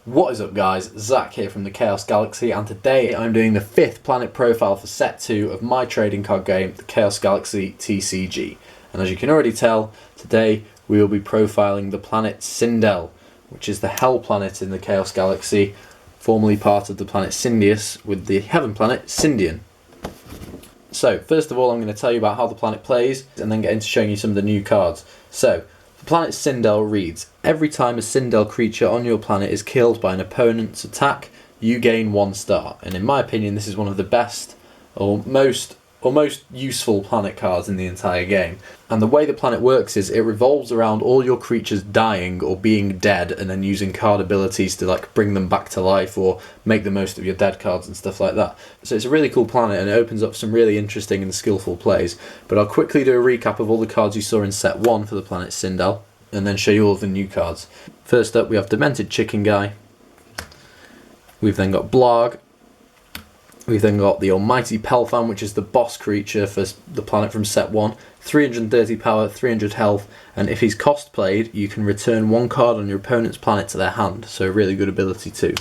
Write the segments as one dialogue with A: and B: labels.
A: What is up guys, Zach here from the Chaos Galaxy, and today I'm doing the 5th planet profile for set 2 of my trading card game, the Chaos Galaxy TCG. And as you can already tell, today we will be profiling the planet Sindel, which is the Hell planet in the Chaos Galaxy, formerly part of the planet Sindius, with the Heaven planet Sindian. So, first of all I'm going to tell you about how the planet plays, and then get into showing you some of the new cards. So, the planet Sindel reads, every time a Sindel creature on your planet is killed by an opponent's attack, you gain 1 star. And in my opinion, this is one of the best or most useful planet cards in the entire game. And the way the planet works is it revolves around all your creatures dying or being dead, and then using card abilities to like bring them back to life or make the most of your dead cards and stuff like that. So it's a really cool planet, and it opens up some really interesting and skillful plays. But I'll quickly do a recap of all the cards you saw in set 1 for the planet Sindel, and then show you all of the new cards. First up we have Demented Chicken Guy. We've then got Blarg. We've then got the Almighty Pelfam, which is the boss creature for the planet from set 1. 330 power, 300 health, and if he's cost played, you can return 1 card on your opponent's planet to their hand, so a really good ability too.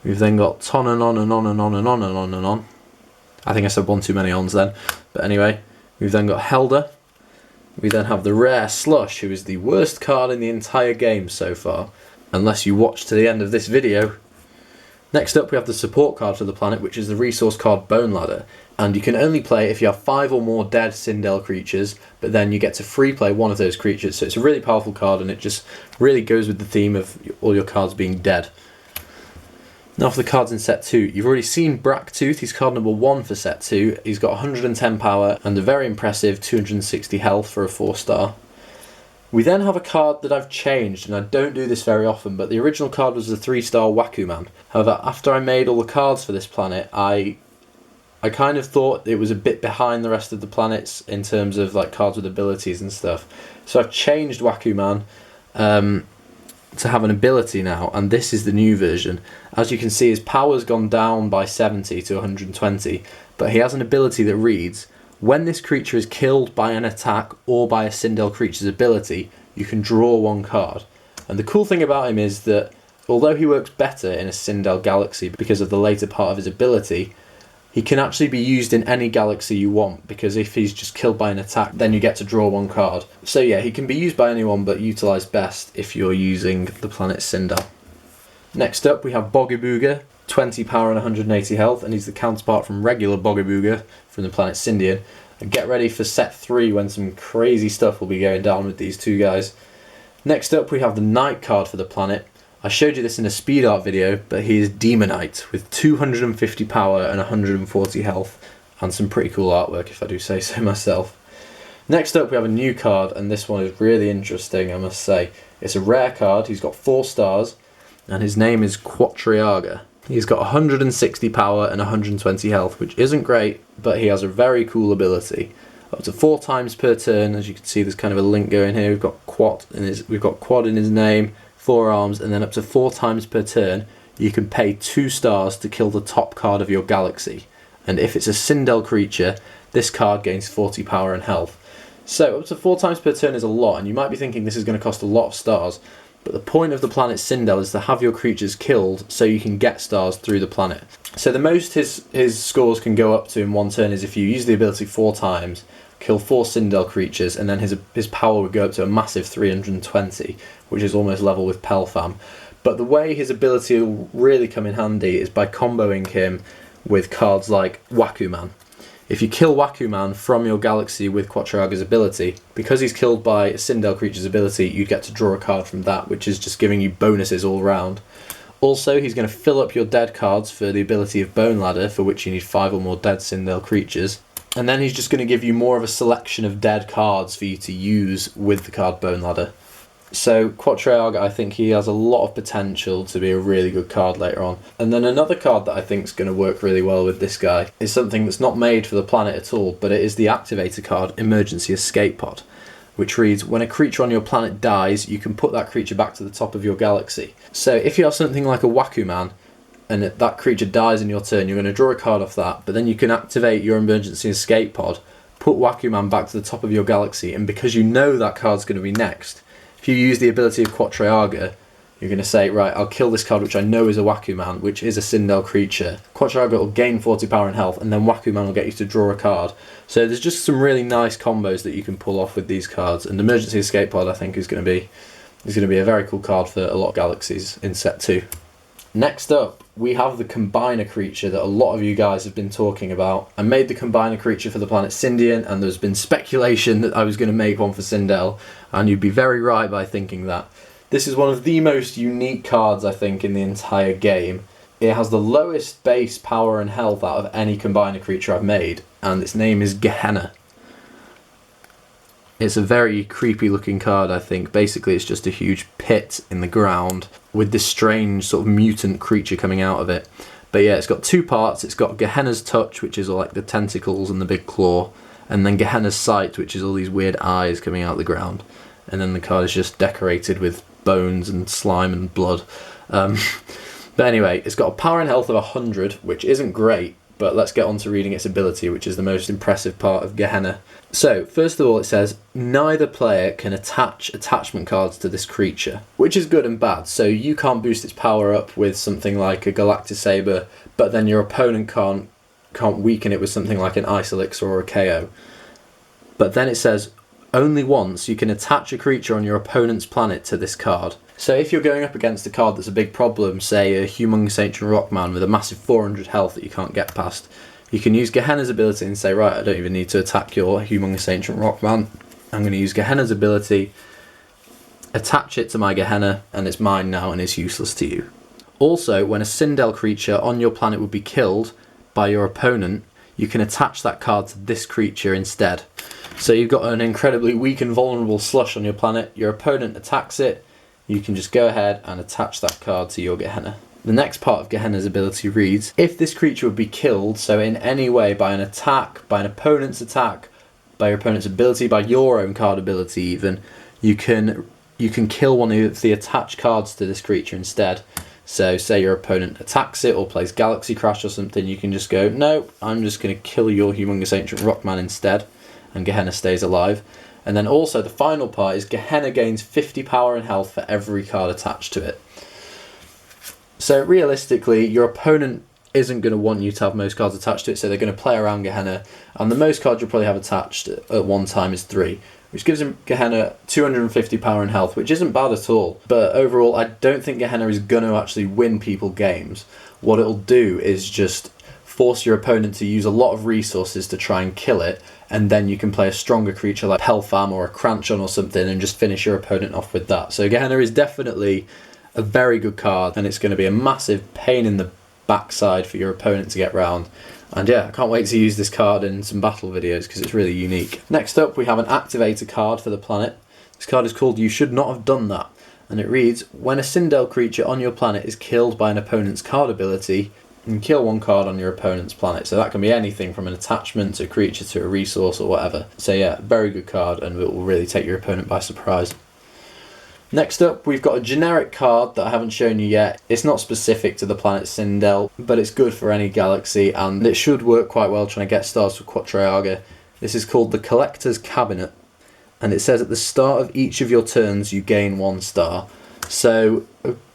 A: We've then got Tonanon and on and on and on and on and on. I think I said one too many ons then, but anyway. We've then got Helder. We then have the rare Slush, who is the worst card in the entire game so far, unless you watch to the end of this video. Next up we have the support card for the planet, which is the resource card Bone Ladder, and you can only play if you have 5 or more dead Sindel creatures, but then you get to free play one of those creatures, so it's a really powerful card, and it just really goes with the theme of all your cards being dead. Now for the cards in set 2, you've already seen Bracktooth, he's card number 1 for set 2, he's got 110 power and a very impressive 260 health for a 4 star. We then have a card that I've changed, and I don't do this very often, but the original card was the 3-star Wakuman. However, after I made all the cards for this planet, I kind of thought it was a bit behind the rest of the planets in terms of like cards with abilities and stuff. So I've changed Wakuman to have an ability now, and this is the new version. As you can see, his power's gone down by 70 to 120, but he has an ability that reads, when this creature is killed by an attack or by a Sindel creature's ability, you can draw 1 card. And the cool thing about him is that, although he works better in a Sindel galaxy because of the later part of his ability, he can actually be used in any galaxy you want, because if he's just killed by an attack, then you get to draw 1 card. So yeah, he can be used by anyone, but utilised best if you're using the planet Sindel. Next up we have Bogibooga. 20 power and 180 health, and he's the counterpart from regular Bogibooga from the planet Sindian. And get ready for set 3 when some crazy stuff will be going down with these 2 guys. Next up we have the Knight card for the planet. I showed you this in a speed art video, but he is Demonite with 250 power and 140 health, and some pretty cool artwork if I do say so myself. Next up we have a new card, and this one is really interesting, I must say. It's a rare card, he's got 4 stars, and his name is Quatriaga. He's got 160 power and 120 health, which isn't great, but he has a very cool ability. Up to 4 times per turn, as you can see there's kind of a link going here, we've got Quad in his name, 4 arms, and then up to 4 times per turn you can pay 2 stars to kill the top card of your galaxy. And if it's a Sindel creature, this card gains 40 power and health. So up to 4 times per turn is a lot, and you might be thinking this is going to cost a lot of stars. But the point of the planet Sindel is to have your creatures killed so you can get stars through the planet. So the most his scores can go up to in 1 turn is if you use the ability 4 times, kill 4 Sindel creatures, and then his power would go up to a massive 320, which is almost level with Pelfam. But the way his ability will really come in handy is by comboing him with cards like Wakuman. If you kill Wakuman from your galaxy with Quatriaga's ability, because he's killed by a Sindel creature's ability, you get to draw a card from that, which is just giving you bonuses all round. Also, he's going to fill up your dead cards for the ability of Bone Ladder, for which you need 5 or more dead Sindel creatures. And then he's just going to give you more of a selection of dead cards for you to use with the card Bone Ladder. So Quatriaga, I think he has a lot of potential to be a really good card later on. And then another card that I think is going to work really well with this guy is something that's not made for the planet at all, but it is the activator card Emergency Escape Pod, which reads, when a creature on your planet dies, you can put that creature back to the top of your galaxy. So if you have something like a Wakuman, and that creature dies in your turn, you're going to draw a card off that, but then you can activate your Emergency Escape Pod, put Wakuman back to the top of your galaxy, and because you know that card's going to be next, if you use the ability of Quatriaga, You're going to say, right, I'll kill this card, which I know is a Wakuman, which is a Sindel creature. Quadraga will gain 40 power and health, and then Wakuman will get you to draw a card. So there's just some really nice combos that you can pull off with these cards. And Emergency Escape Pod, I think, is going to be a very cool card for a lot of Galaxies in set 2. Next up, we have the Combiner creature that a lot of you guys have been talking about. I made the Combiner creature for the planet Sindian, and there's been speculation that I was going to make one for Sindel, and you'd be very right by thinking that. This is one of the most unique cards, I think, in the entire game. It has the lowest base power and health out of any Combiner creature I've made, and its name is Gehenna. It's a very creepy looking card, I think. Basically, it's just a huge pit in the ground with this strange sort of mutant creature coming out of it. But yeah, it's got 2 parts. It's got Gehenna's Touch, which is all like the tentacles and the big claw, and then Gehenna's Sight, which is all these weird eyes coming out of the ground. And then the card is just decorated with bones and slime and blood. But anyway, it's got a power and health of 100, which isn't great, but let's get on to reading its ability, which is the most impressive part of Gehenna. So, first of all, it says, neither player can attach attachment cards to this creature, which is good and bad. So you can't boost its power up with something like a Galactic Saber, but then your opponent can't weaken it with something like an Ice Elixir or a KO. But then it says, only once you can attach a creature on your opponent's planet to this card. So if you're going up against a card that's a big problem, say a Humongous Ancient Rockman with a massive 400 health that you can't get past, you can use Gehenna's ability and say, right, I don't even need to attack your Humongous Ancient Rockman. I'm going to use Gehenna's ability, attach it to my Gehenna, and it's mine now and is useless to you. Also, when a Sindel creature on your planet would be killed by your opponent, you can attach that card to this creature instead. So you've got an incredibly weak and vulnerable Slush on your planet, your opponent attacks it, you can just go ahead and attach that card to your Gehenna. The next part of Gehenna's ability reads, if this creature would be killed, so in any way by an attack, by an opponent's attack, by your opponent's ability, by your own card ability even, you can kill one of the attached cards to this creature instead. So say your opponent attacks it or plays Galaxy Crash or something, you can just go, no, I'm just going to kill your Humongous Ancient Rockman instead, and Gehenna stays alive. And then also the final part is Gehenna gains 50 power and health for every card attached to it. So realistically, your opponent isn't going to want you to have most cards attached to it, so they're going to play around Gehenna, and the most cards you'll probably have attached at one time is 3, which gives him Gehenna 250 power and health, which isn't bad at all. But overall, I don't think Gehenna is going to actually win people games. What it'll do is just force your opponent to use a lot of resources to try and kill it, and then you can play a stronger creature like Pelfam or a Cranchon or something and just finish your opponent off with that. So Gehenna is definitely a very good card, and it's going to be a massive pain in the backside for your opponent to get round. And yeah, I can't wait to use this card in some battle videos because it's really unique. Next up, we have an activator card for the planet. This card is called You Should Not Have Done That, and it reads, when a Sindel creature on your planet is killed by an opponent's card ability, you can kill one card on your opponent's planet. So that can be anything from an attachment to a creature to a resource or whatever. So yeah, very good card, and it will really take your opponent by surprise. Next up, we've got a generic card that I haven't shown you yet. It's not specific to the planet Sindel, but it's good for any galaxy, and it should work quite well trying to get stars for Quadraga. This is called the Collector's Cabinet, and it says at the start of each of your turns you gain 1 star. So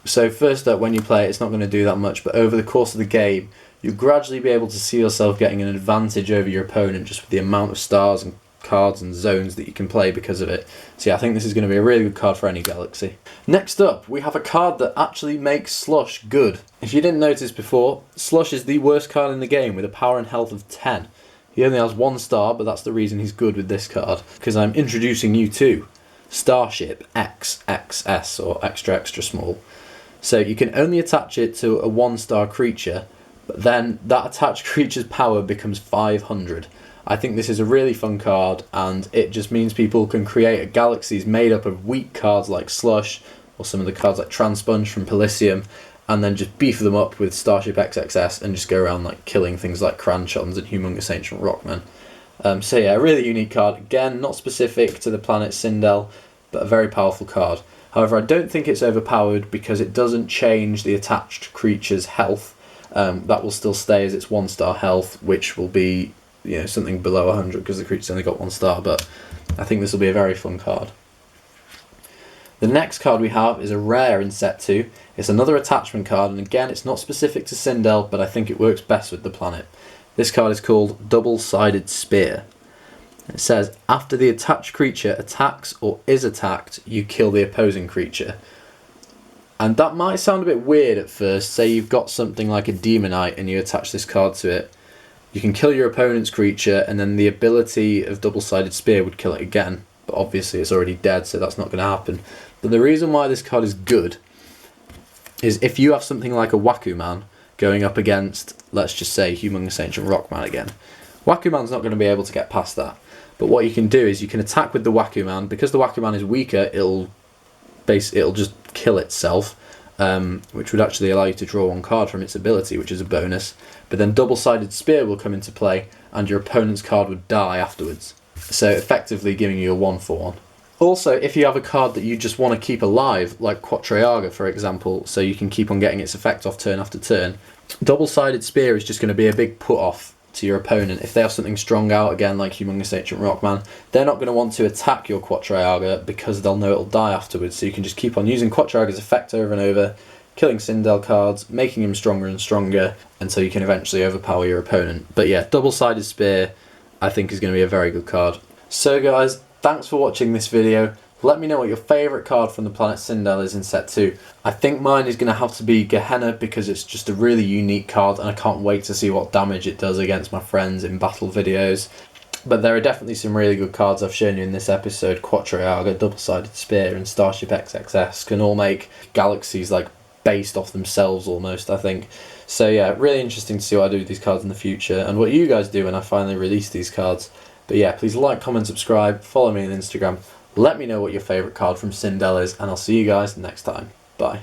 A: first up, when you play it, it's not going to do that much, but over the course of the game, you'll gradually be able to see yourself getting an advantage over your opponent just with the amount of stars and cards and zones that you can play because of it. So yeah, I think this is going to be a really good card for any galaxy. Next up, we have a card that actually makes Slush good. If you didn't notice before, Slush is the worst card in the game with a power and health of 10. He only has 1 star, but that's the reason he's good with this card, because I'm introducing you to Starship XXS, or extra extra small. So you can only attach it to a 1-star creature, but then that attached creature's power becomes 500. I think this is a really fun card, and it just means people can create galaxies made up of weak cards like Slush, or some of the cards like Transponge from Pelisium, and then just beef them up with Starship XXS and just go around like killing things like Cranchons and Humongous Ancient Rockmen. So yeah, a really unique card. Again, not specific to the planet Sindel, but a very powerful card. However, I don't think it's overpowered because it doesn't change the attached creature's health. That will still stay as its 1-star health, which will be something below 100 because the creature's only got 1 star, but I think this will be a very fun card. The next card we have is a rare in set 2. It's another attachment card, and again it's not specific to Sindel, but I think it works best with the planet. This card is called Double-Sided Spear. It says, after the attached creature attacks or is attacked, you kill the opposing creature. And that might sound a bit weird at first. Say you've got something like a Demonite and you attach this card to it. You can kill your opponent's creature, and then the ability of Double-Sided Spear would kill it again. But obviously it's already dead, so that's not going to happen. But the reason why this card is good is if you have something like a Wakuman going up against, let's just say, Humongous Ancient Rockman again. Wakuman's not going to be able to get past that. But what you can do is you can attack with the Wakuman. Because the Wakuman is weaker, it'll just kill itself, which would actually allow you to draw one card from its ability, which is a bonus. But then Double-Sided Spear will come into play, and your opponent's card would die afterwards. So effectively giving you a 1/1. Also, if you have a card that you just want to keep alive, like Quatrayaga for example, so you can keep on getting its effect off turn after turn, Double-Sided Spear is just going to be a big put-off to your opponent. If they have something strong out, again like Humongous Ancient Rockman, they're not going to want to attack your Quatrayaga because they'll know it'll die afterwards, so you can just keep on using Quatrayaga's effect over and over, killing Sindel cards, making him stronger and stronger, until you can eventually overpower your opponent. But yeah, Double-Sided Spear I think is going to be a very good card. So guys, thanks for watching this video. Let me know what your favourite card from the planet Sindel is in set 2. I think mine is going to have to be Gehenna because it's just a really unique card and I can't wait to see what damage it does against my friends in battle videos. But there are definitely some really good cards I've shown you in this episode. Quatrayaga, Double-Sided Spear and Starship XXS can all make galaxies like based off themselves almost, I think. So yeah, really interesting to see what I do with these cards in the future and what you guys do when I finally release these cards. But yeah, please like, comment, subscribe, follow me on Instagram. Let me know what your favourite card from Sindel is, and I'll see you guys next time. Bye.